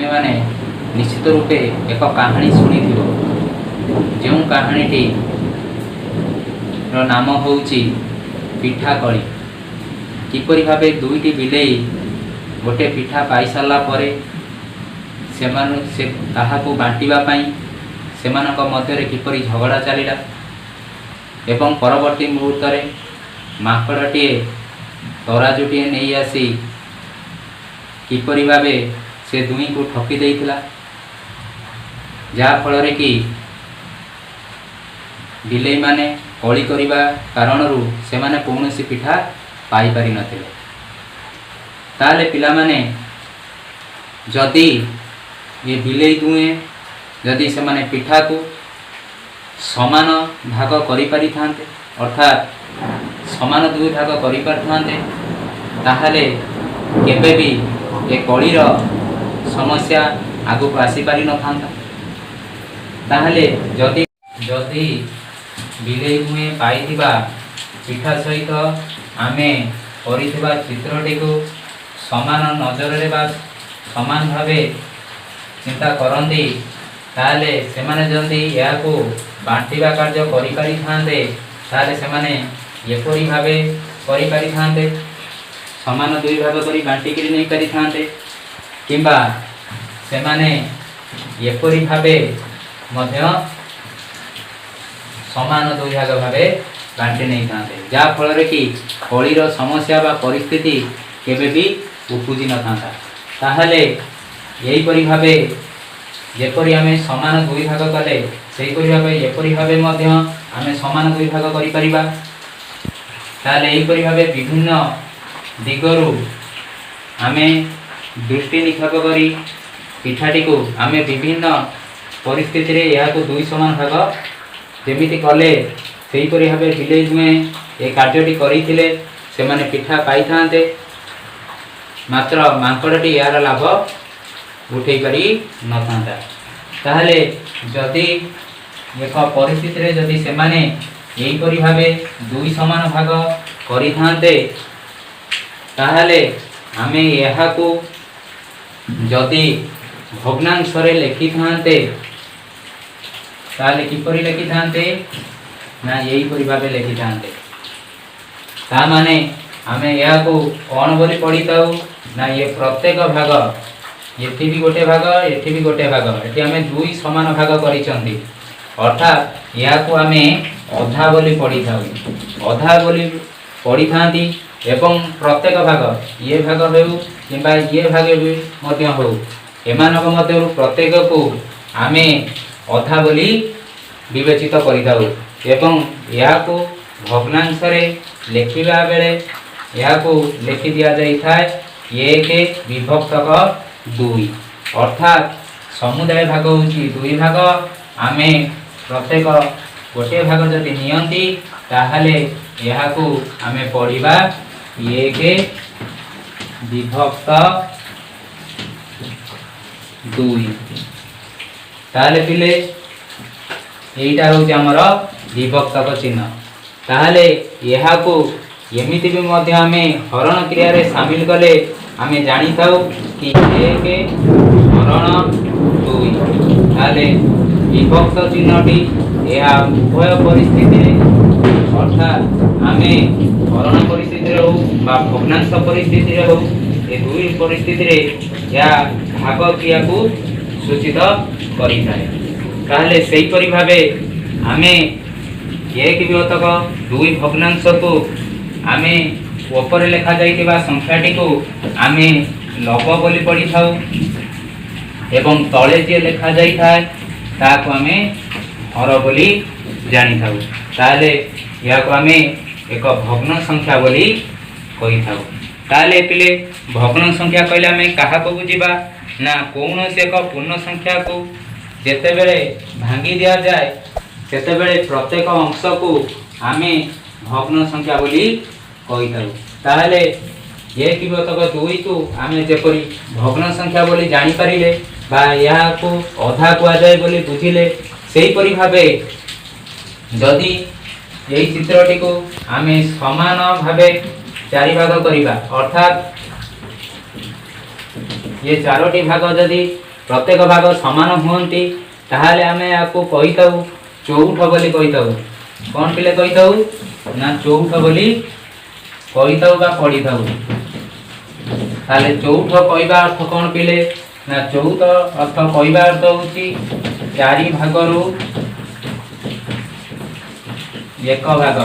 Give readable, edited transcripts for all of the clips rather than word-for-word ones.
मैंने निश्चित रूपे एक कहानी शुणी जो कहानीटी नाम हूँ पिठा कली। किपरि भावे दुईटी बिलेई गोटे पिठा पाई सारा पर से ताहाकू बांटिबा पई सेमानक मध्यरे किपरि झगड़ा चलिला एवं परवर्ती मुहूर्त में माकड़टीए तराजुटीए नहीं आसी किपरि भावे से दुई को ठकी देइथिला, जहाँ फल कि बिलेई माने कली करिबा कारणरू से माने कौनसी पिठा पाई पारि नथिले। ताले पिला माने जदि ये बिलेई दुए जदि से माने पिठा को समान भाग करि पारि थांते अर्थात समान दुई भाग करि पारि थांते ताहले केबे भी ए कलीर समस्या आगु को आसी पारि न थांता। ताहले जदि जदि बिलेई दुए पाइथिबा पिठा सहित आमे करिथिबा चित्रटी को समान नजर रे बा समान भावे चिंता करंती ताले सेमाने जल्दी या को बांटिबा कार्य करि पारि थांते ताले सेमाने एपरि भावे करि पारि थांते समान दुई भाग करी बांटी करी नहीं पारि थांते किंबा सेमाने एपरि भावे मध्य समान दुई भाग भावे बांटी नहीं थांते, जहाँ फल कि कलीर समस्या बा परिस्थिति केबे भी उपजी न थांता। ताहले यही परि भावे जेपरि आमे समान दुई भाग कले सेही परि भावे एपरि भावे मध्य आमे समान दुई भाग करि परिबा। ताहले एही परि भावे विभिन्न दिगरु आमे दृष्टि निक्षेप करी पिठाटी को आमे विभिन्न परिस्थिति रे या को दुई समान भाग जेमिति कले सेही परि भावे बिलेई दुए ए कार्यटी करिथिले सेमाने पिठा पाई थांते, मात्र मांकड़टी यार लाभ उठे पारि न थांता। ताहले जदि एक परिस्थिति रे जदि सेमाने एही परि भावे दुई समान भाग करि थांते ताहले आमे यहा को जदि भग्नांश रे लिखि थांते ताहले किपरि लिखि थांते ना यही परि भावे लिखि थांते। ता माने आमे यहा को कोन बोली पढ़ी ताऊ ना ये प्रत्येक भाग एठी भी गोटे भाग एठी भी गोटे भाग एठी आमे दुई समान भाग करिसंती अर्थात या को आमे अधा बोली पढ़ी थाऊ अधा बोली पढ़ी थांती एवं प्रत्येक भाग ये भाग हेउ किंबा ये भाग भी मध्य हो एमानक मध्य प्रत्येक को आमे अधा बोली विवेचित करिताऊ एवं या को भग्नांश रे लिखिबा बेले या को लिखि दिया जाई थाए एक विभक्तक दुई अर्थात समुदाय भाग होची दुई भाग आमे प्रत्येक गोटे भाग जदि नियंती ताहले यहा को आमे पढ़िबा एक विभक्त दुई। ताहले पिले एटा होची हमर विभक्तक चिन्ह। ताहले यहा को एमिति भी मध्य आमे हरण क्रिया रे शामिल कले आमे जानी थाउ कि एक हरण दुई। ताहले विभक्त चिन्हटी यह उभय परिस्थिति रे अर्थात आमे हरण परिस्थिति रे हो बा भग्नांश परिस्थिति रे हो ए दुई परिस्थिति रे या भाग क्रिया को सूचित करि थाए। ताहले सेही परि भावे आमे एक विभक्तक दुई भग्नांश को आमे ऊपर लिखा जाइतिबा संख्याटी को आमे लव बोली पढ़ी थाउ एवं तले जे लिखा जाई थाए ताको आमे हर बोली जानी थाउ। ताले या को आमे एक भग्न संख्या बोली कहि थाउ। ताले पिले भग्न संख्या कहले आमे काहा को बुझिबा ना कौनसी एक पूर्ण संख्या को जेते बेले भांगी दिया जाए सेते बेले प्रत्येक अंश को आमे भग्न संख्या बोली कहि थाउ। ताहले ये विभक्तक दुई को आमे जेपरि भग्न संख्या बोली जानी पारिले बा या को अधा कुआ जाय बोली बुझिले सेही परि भावे जदि यही चित्रटी को आमे समान भावे चारि भाग करिबा अर्थात ये चारोटी भाग जदि प्रत्येक भाग समान हुअन्ति ताहाले आमे याकू कहिताउ चौठ बोली कहिताउ। कौन पिले कहिताउ ना चौठ बोली कहिताउ बा पढ़िताउ। ताले चौठ कहवा अर्थ कौन पिले ना चौथ अर्थ कहवा अर्थ होची चारि भागरु एक भाग,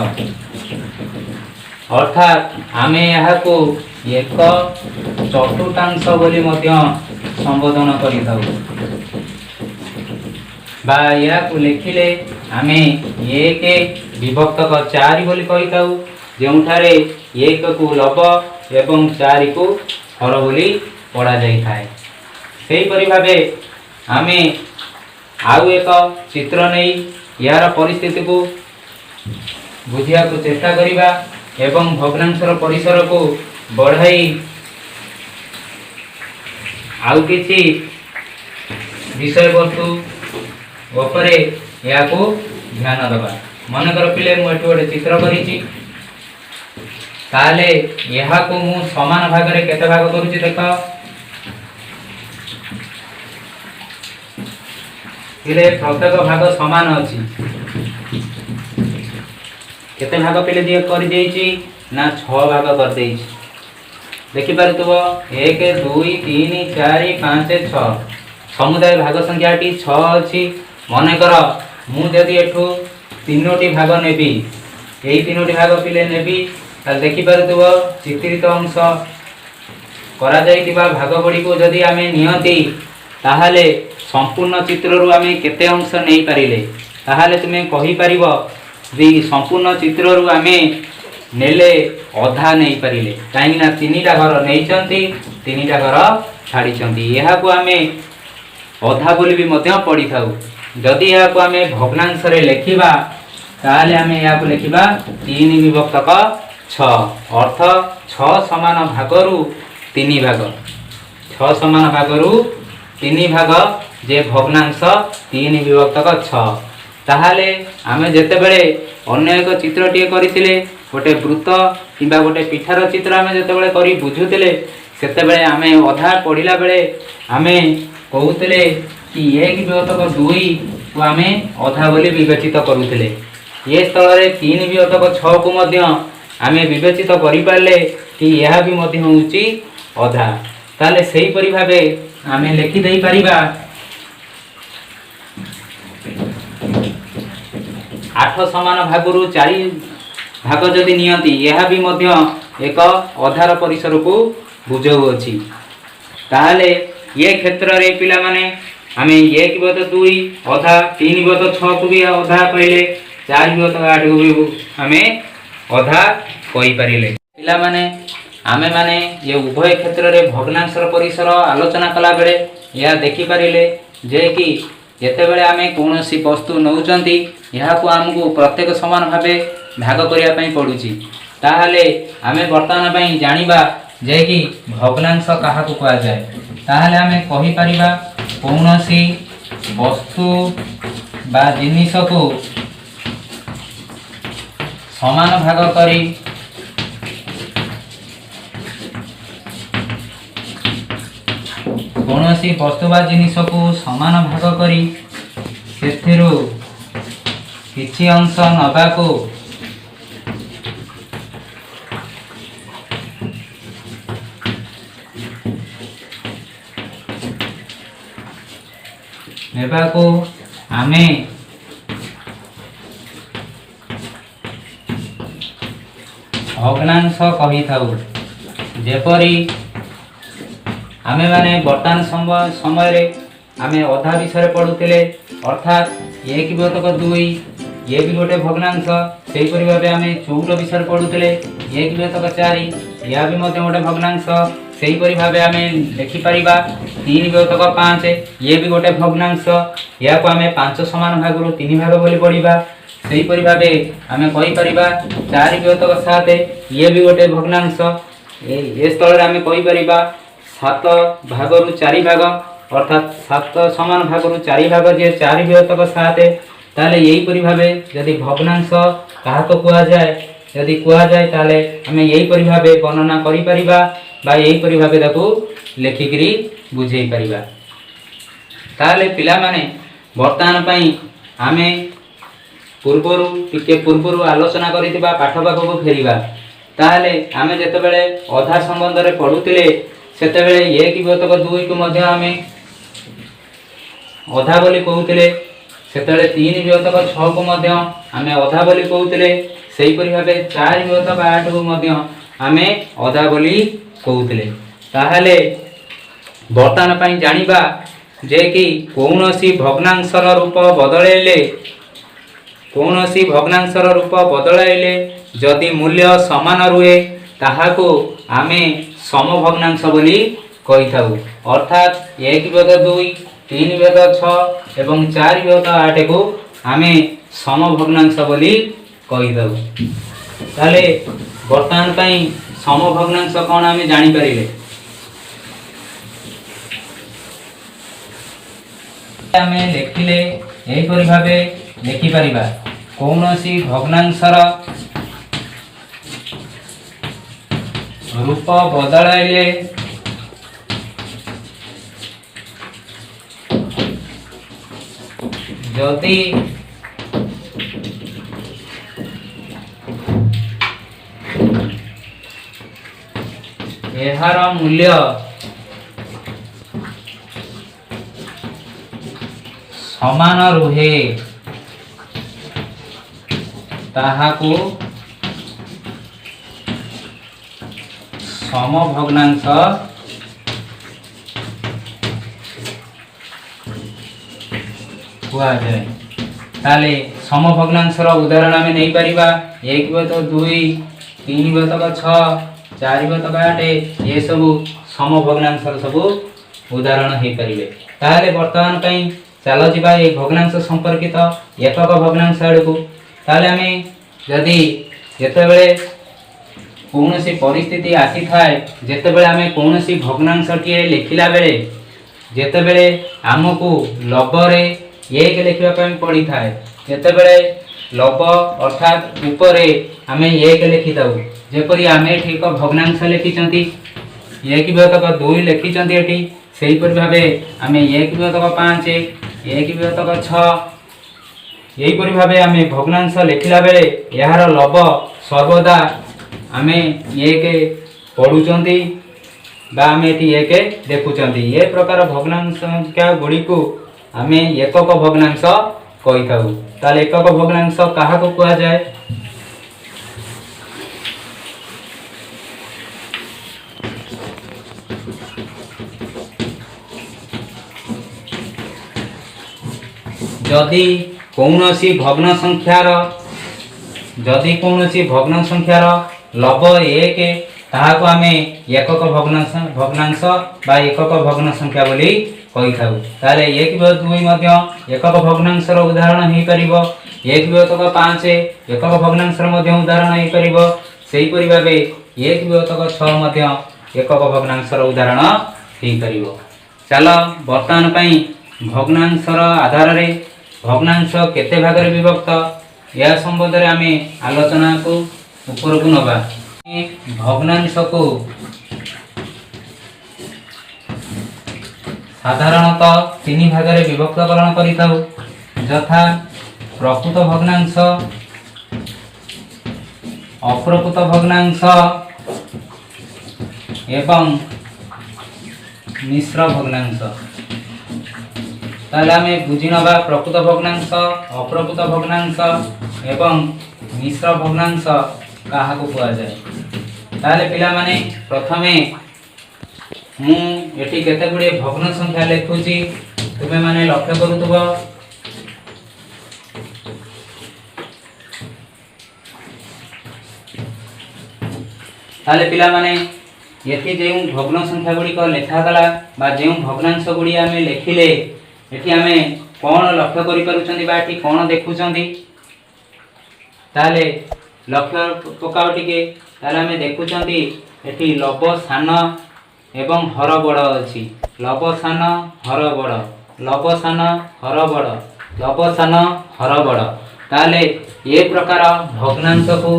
अर्थात आमे याहाकू एक चतुर्थांश बोली मध्य संबोधन करिताउ बा याकू लेखिले आमे एक विभक्तक चारि बोली कहिताउ जेउठारे एक को लब एवं चारि को हर बोली पढ़ा जाई थाए। सेही परि भाबे आमे आउ एक चित्र नै यार परिस्थिति को बुझिया को चेष्टा करिबा एवं भग्नांशर परिसर को बढ़ाई आउ किछि विषय वस्तु उपरे या को ध्यान दबा। मन कर पिले मु एठो गोटे चित्र करिछि ताले यहा को मु समान भाग रे केते भाग करूछि देख पिले प्रत्येक भाग समान अछि केते भाग पिले दिए कर देछि ना 6 भाग कर देछि। देखि पारुतबो 1 2 3 4 5 6 समुदाय भाग संख्या टी 6 अछि। मने कर मु जदि एठू तीनोटी भाग नेबी एई तीनोटी भाग पिले नेबी ताल देखि पारुतबो चित्रित अंश करा जाइतिबा भाग बडी को जदि आमे नियंती ताहाले संपूर्ण चित्र रु आमे केते अंश नै पारिले ताहाले तुमे कहि परिबो जे संपूर्ण चित्र रु आमे नेले अधा नहीं पारिले कहीं ना तीनटा घर नहीं तीनटा घर छाड़ी यह को आमे अधा बोली भी मध्य पढ़ी था। जदि यह को आमे भग्नांश रे लेखिबा ताले आमे या को लेखिबा 3 विभक्तक 6 अर्थ 6 समान भागरु 3 भाग 6 समान भागरु 3 भाग जे भग्नांश 3 विभक्तक 6 ताहाले आमे जेते बेले अन्य एक चित्र टिए करितिले गोटे वृत्त किंबा गोटे पिठार चित्र आमे जेते बेले करी बुझुतिले सेते बेले आमे अधा पढ़िला बेले आमे कहउतिले कि 1 विभक्तक 2 को आमे अधा बोली विवेचित करूतिले। ये स्थल रे 3 विभक्तक 6 को मध्य आमे विवेचित करि पाले कि यह भी मध्य होउची अधा। ताले सेही परि भाबे आमे लेखि देई परिबा 8 समान भागरु 4 भाग जदि नियंती यह भी मध्य एक अधार परिसर को बुझाउ अछि। ताहाले ये क्षेत्र रे पिला माने आमे 1 विभक्त 2 अधा 3 विभक्त 6 को भी अधा कहले 4 विभक्त 8 को भी आमे अधा कहि परिले। पिला माने आमे माने ये उभय क्षेत्र रे भग्नांशर परिसर आलोचना कला बेले या देखि परिले जे कि जेते बेले आमे कोनोसी वस्तु नउचंती यहा को हमकु प्रत्येक समान भाबे भाग करिया पई पडुची। ताहाले आमे वर्तमान पई जानिबा जे कि भग्नांश काहा को कहा जाय। ताहाले आमे कहि परिबा कोनोसी वस्तु बा जिनिस को समान भाग करी कोनोसी वस्तु बा जिनिस को समान भाग करी सेथिरु किछि अंश नबा को नेबा को आमे भग्नांश कहि थाउ। जेपरी आमे माने वर्तमान समय रे आमे अधा विषय पढुतिले अर्थात 1 विभक्तक 2 ये भी गोटे भग्नांश सेही परि भाबे आमे 14 विषय पढुतिले 1 विभक्तक 4 या भी मध्य गोटे भग्नांश सेही परि भाबे आमे लिखि परिबा 3 विभक्तक 5 ये भी गोटे भग्नांश या को आमे 5 समान भागरु 3 भाग बोली पढिबा। सेही परि भाबे आमे कहि परिबा 4 विभक्तक 7 ये भी गोटे भग्नांश ए स्थल रे आमे कहि परिबा 7 भागरु 4 भाग अर्थात 7 समान भागरु 4 भाग जे 4 विभक्तक 7 ताले यही परि भाबे यदि भग्नांश काहा को कुआ जाय यदि कुआ जाय ताले हमें यही परि भाबे वर्णना करि परिबा बा यही परि भाबे ताको लेखिकरी बुझेई परिबा। ताले पिला माने वर्तमान पई आमे पूर्वरु आलोचना करितिबा पाठ पाखको फेरिबा। ताले आमे जेतेबेले अधा संबंध रे पढुतिले सेतेबेले 1 विभक्त 2 को मध्य आमे अधा बोली कहूतिले, सेतेबेले 3 विभक्त 6 को मध्य आमे अधा बोली कहूतिले, सेही परि भाबे 4 विभक्त 8 को मध्य आमे अधा बोली कहूतिले। ताहाले वर्तमान पई जानिबा जे कि कौनसी भग्नांशर रूप बदलैले जदि मूल्य समान रुहे ताहाको आमे समभग्नांश बोली कहि थाउ। अर्थात 1 विभक्त 2 3 विभक्त 6 एवं 4 विभक्त 8 को आमे समभग्नांश बोली कहि थाउ। ताले वर्तमान पई समभग्नांश कोन आमे जानि परिले। आमे लेखिले एही परि भाबे लेखि परिबा कौनसी भग्नांशर रूप बदलाइले जदि एहार मूल्य समान रुहे ताहाको समभग्नांश हुआ जाए। ताले समभग्नांशर उदाहरण आमे नै परिबा 1 विभक्त 2 3 विभक्त 6 4 विभक्त 8 ये सब समभग्नांशर सब उदाहरण हे परिबे। ताले वर्तमान पई चलो जिबा ए भग्नांश संपर्कित एकक भग्नांश आडकू। ताले आमे जदि जेतेबेले कौनसी परिस्थिति आसी थाए जेतेबेले आमे कौनसी भग्नांशटिए लेखिला बेले जेतेबेले आमको लबरे 1 लेखिबा पई पड़ी थाए, जेतेबेले लब अर्थात ऊपरे आमे 1 लेखि दाउ। जेपरि आमे ठीक भग्नांश लेखिचंती 1 विभक्त 2 लेखिचंती एठी, सेही परि भाबे आमे 1 विभक्त 5 1 विभक्त 6 यही परि भाबे आमे भग्नांश लेखिला बेले यार लब सर्वदा आमे 1 पढुचंती बा आमे एठी 1 देखुचंती। ये प्रकार भग्नांश संख्या गुडी को आमे एकक भग्नांश कहि थाउ। ताले एकक भग्नांश काहा को कहा जाय। जदि कौनसी भग्न संख्यार लब 1 ताहाको आमे एकक भग्नांश बा एकक भग्न संख्या बोली कहि थाउ। ताले 1 विभक्त 2 मध्य एकक भग्नांशर उदाहरण हे परिबो, 1 विभक्त 5 एकक भग्नांशर मध्य उदाहरण हे परिबो, सेही परि भाबे 1 विभक्त 6 मध्य एकक भग्नांशर उदाहरण हे परिबो। चलो वर्तमान पई भग्नांशर आधार रे भग्नांश केते भाग रे विभक्त या संबंध रे आमे आलोचना को ऊपर को नबा। भग्नांश को साधारणतः 3 भाग रे विभक्तकरण करिताउ, यथा प्रकृत भग्नांश, अप्रकृत भग्नांश एवं मिश्र भग्नांश। ताले आमे बुझी नबा प्रकृत भग्नांश, अप्रकृत भग्नांश एवं मिश्र भग्नांश काहा को कुआ जाय। ताले पिला माने प्रथमे मु एठी केते गुडे भग्न संख्या लेखुची, तुमे माने लक्ष्य करूतबो। ताले पिला माने एठी जे भग्न संख्या गुडी को लेखा गला बा जे भग्नांश गुडी आमे लेखिले एठी आमे कोन लक्ष्य करि परुचंदी बा एठी कोन देखुचंदी। ताले लक्ष्य पकाउ टिके। ताले आमे देखुचंदी एठी लब सान एवं हर बड़ अछि। लब सान हर बड़, लब सान हर बड़, लब सान हर बड़। ताले ये प्रकार भग्नांश को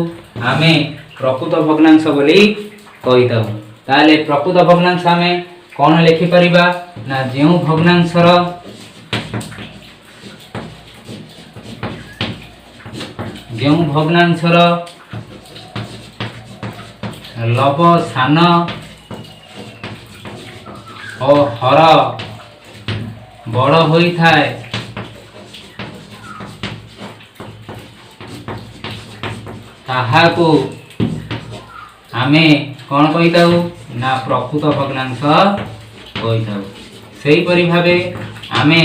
आमे प्रकृत भग्नांश बोली कहि दउ। ताले प्रकृत भग्नांश आमे कोन लेखि परिबा ना जेउ भग्नांशर जो भग्नांशर लव सान और हर बड़ होई थाए ताहाकू आमे कौन कहीथाउ ना प्रकृत भग्नांश कहीथाउ। सेही परि भाबे आमे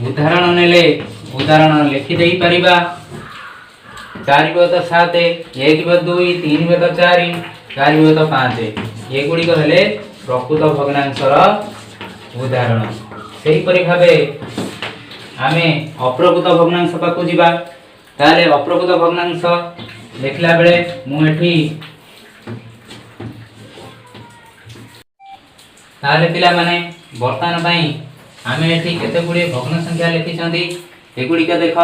उदाहरण नेले उदाहरण लिखि देई परिबा 4/7 1/2 3/4 4/5 एगुड़िक हेले प्रकृत भग्नांशर उदाहरण। सेही परि भाबे आमे अप्रकृत भग्नांश पाकु जिबा ताले अप्रकृत भग्नांश देखला बेले मु एठी ताले पिला माने वर्तमान पई आमे एठी केते गुडी भग्न संख्या लिखि छथि एगुड़िक देख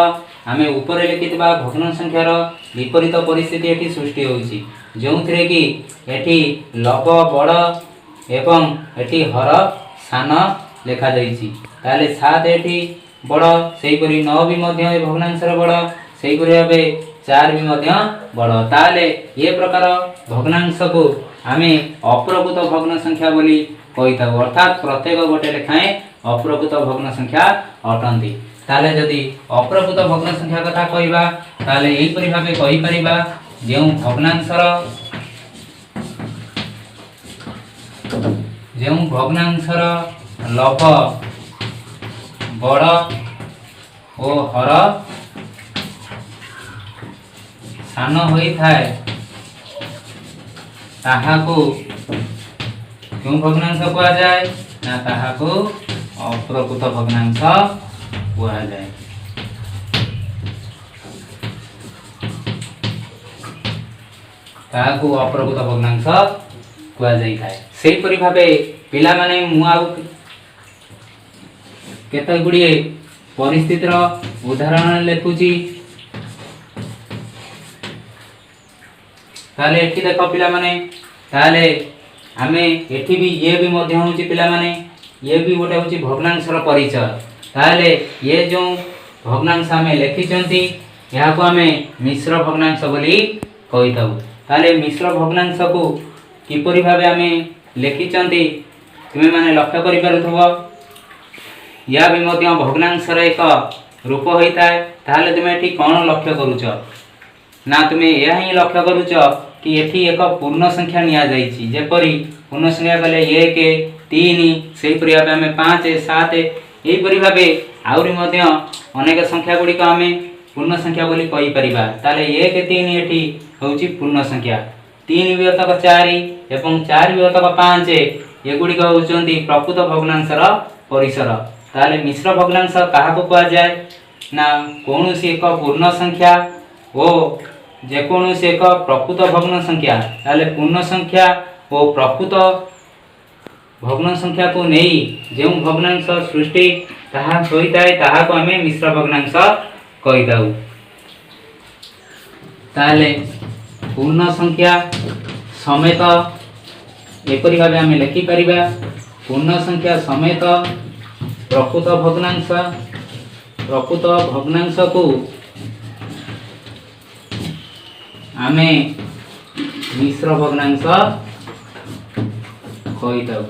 आमे ऊपर लिखितबा भग्न संख्यार विपरीत परिस्थिति एठी सृष्टि होउची जोंथरे कि एठी लव बड़ एवं एठी हर सान लेखा जाइछि ताले 7 एठी बड़ सेही परि 9 भी मध्य भग्नांशर बड़ सेही परि भाबे 4 भी मध्य बड़ ताले ये प्रकार भग्नांश को आमे अप्रकृत भग्न संख्या बोली कहिता अर्थात प्रत्येक गोटे लेखाएं अप्रकृत भग्न संख्या अटंती। ताले जदि अप्रकृत भग्न संख्या कथा कहिबा ताले एही परि भाबे कहि परिबा जेउ भग्नांशर लभ बड़ ओ हर सान होई थाए ताहाकू क्यों भग्नांश कुआ जाए ना ताहाकू अप्रकृत भग्नांश कुआ जाए। ताहाकू अप्रकृत भग्नांश कुआ जाई थाए। सेही परि भाबे पिला माने मु आउ केते गुडिए परिस्थितिर उदाहरण लेखुची ताले एठी देखो पिला माने ताले आमे एठी भी ये भी मध्य होची पिला माने ये भी गोटे होची भग्नांशर परिचय ताले ये जो भग्नांश आमे लेखि चंती या को आमे मिश्र भग्नांश बोली कहिताउ। ताले मिश्र भग्नांश को किपरि भाबे आमे लेखि चंती तुमे माने लक्ष्य करि पारुथबो या भी मध्य भग्नांशर एक रूप होइताय ताले तुमे एठी कोन लक्ष्य करूछ ना तुमे यह ही लक्ष्य करूछ कि एठी एक पूर्ण संख्या निया जाइछि जेपरि पूर्ण संख्या कले 1 3 सेही परि भाबे हमें 5 7 एही परि भाबे आउरी मध्य अनेक संख्या गुडी का हमें पूर्ण संख्या बोली कहि परिबा ताले 1 3 एठी होउछि पूर्ण संख्या 3 वियतक 4 एवं 4 वियतक 5 ए गुडी का होउचंती प्रकृत भग्नांशर परिसर। ताले मिश्र भग्नांश काहाको कहा जाय ना कोनोसी एक पूर्ण संख्या ओ जे कोनोसी एक प्रकृत भग्न संख्या ताले पूर्ण संख्या ओ प्रकृत भग्न संख्या को नहीं जो भग्नांश सृष्टि ताहा होइताय ताहा को हमें मिश्र भग्नांश कहिदाउ। ताले पूर्ण संख्या समेत एपरि भाबे हमें लिखि परिबा पूर्ण संख्या समेत प्रकृत भग्नांश को आमे मिश्र भग्नांश कहिदाउ।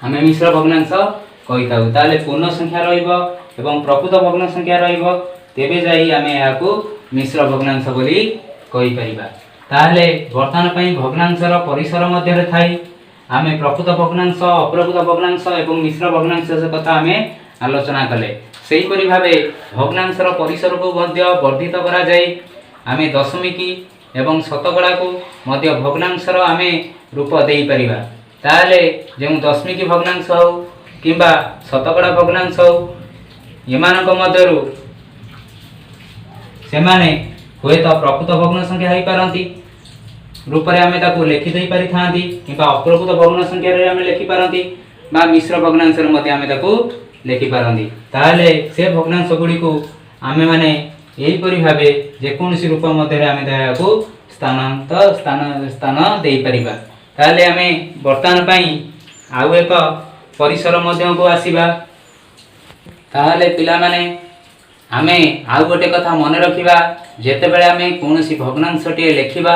आमे मिश्र भग्नांश कहिदाउ ताले पूर्ण संख्या रहिबो एवं प्रकृत भग्न संख्या रहिबो तेबे जाई आमे याको मिश्र भग्नांश बोली कहि परिबा। ताले वर्तमान पई भग्नांशर परिसर मध्य रे थाई आमे प्रकृत भग्नांश अप्रकृत भग्नांश एवं मिश्र भग्नांश कथा आमे आलोचना कले। सेही परि भाबे भग्नांशर परिसर को मध्य वर्धित करा जाय आमे दशमिकी एवं शतकड़ा को मध्य भग्नांशर आमे रूप देई परिबा। ताले जे दशमिकी भग्नांश हो किंबा शतकड़ा भग्नांश हो एमानक मध्यरु सेमाने हुए तो प्रकृत भग्न संख्या होई पारंती रूप रे आमे ताको लिखि देई पारि थांती किंबा अप्रकृत भग्न संख्या रे आमे लिखि पारंती बा मिश्र भग्नांश रे मते आमे ताको लिखि पारंती। ताले से भग्नांश गुडी को आमे माने एही परि भाबे जे कोनसी रूप मते रे आमे ताको स्थान देई परिबा। ताले आमे वर्तमान पई आउ एक परिसर मध्यको आसीबा। ताहले पिलामाने आमे आउ गोटे कथा मन रखिबा, जेतेबेले आमे कोनोसी भग्नांशटी लेखिबा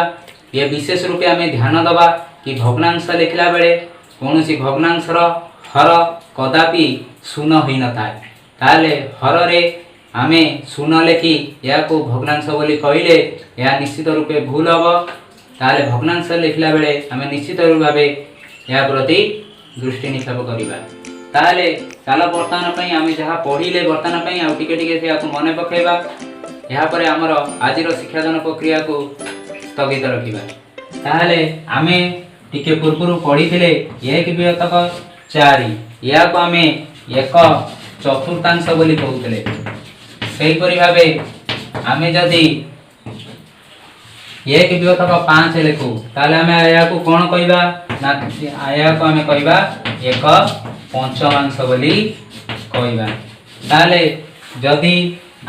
ये विशेष रूपे आमे ध्यान दबा कि भग्नांश लिखला बेले कोनोसी भग्नांशर हर कदापि शून होई न थाए। ताले हर रे आमे शून लेखि याको भग्नांश बोली कहिले या निश्चित रूपे भूल हबो। ताले भग्नांश लिखला बेले आमे निश्चित भावे या प्रति दृष्टि निक्षेप करिबा। ताले चाल वर्तमान पई आमे जहा पढिले वर्तमान पई आ टिके टिके से याको मने पकेबा। या परे हमर आजिर शिक्षादान प्रक्रिया को स्थगित रखिबा। ताले आमे टिके पूर्वरु पढिथिले 1 विभक्तक 4 या को आमे 1 चतुर्थांश बोली कहउतले। सेही परि भावे आमे जदी 1 विभक्तक 5 लेखु ताले आमे या को कोन कहिबा ना या को आमे कहिबा 1 पंचमांश बोली कहिबा। ताले जदी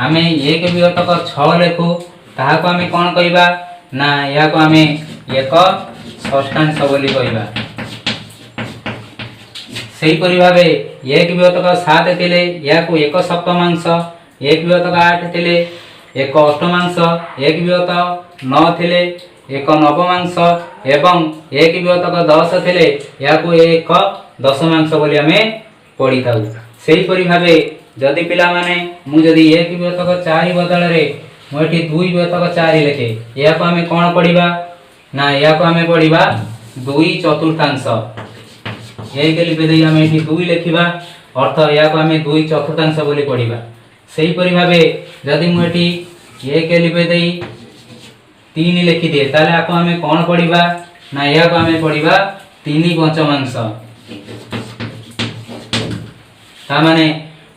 आमे 1 विभक्तक 6 लेखु ताहा को आमे कोन कहिबा ना या को आमे 1 षष्ठांश बोली कहिबा। सेही परि भावे 1 विभक्तक 7 थिले या को 1 सप्तमांश, 1 विभक्तक 8 थिले 1 अष्टमांश, 1 विभक्तक 9 थिले 1 नवमांश एवं 1 विभक्तक 10 थिले या को 1 दशमांश बोली आमे पढि थाउ। सेही परि भावे जदि पिला माने मु जदि 1 विभक्तक 4 बदल रे मु एठी 2 विभक्तक 4 लिखे या को आमे कोन पढिबा ना या को आमे पढिबा 2 चतुर्थांश। 1 लिखि देई आमे एठी 2 लिखिबा अर्थ या को आमे 2 चतुर्थांश बोली पढिबा। सेही परि भावे जदि मु एठी 1 लिखि देई 3 लिखि दे ताले आको आमे कोन पढिबा ना या को आमे पढिबा 3 पंचमांश। ता माने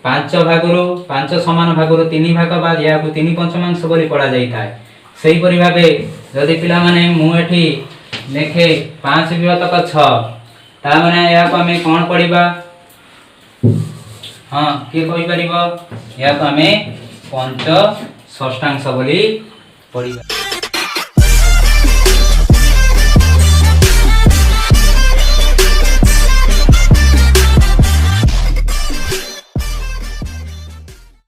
5 भागरु 5 समान भागरु 3 भाग बाद या को 3 पंचमांश बोली पढा जाई थाए। सेही परि भावे जदि पिला माने मु एठी लेखे 5 विभक्तक 6 ता माने या को आमे कोन पढिबा हां के कहि परिबो या को आमे पंच षष्ठांश बोली पढिबा।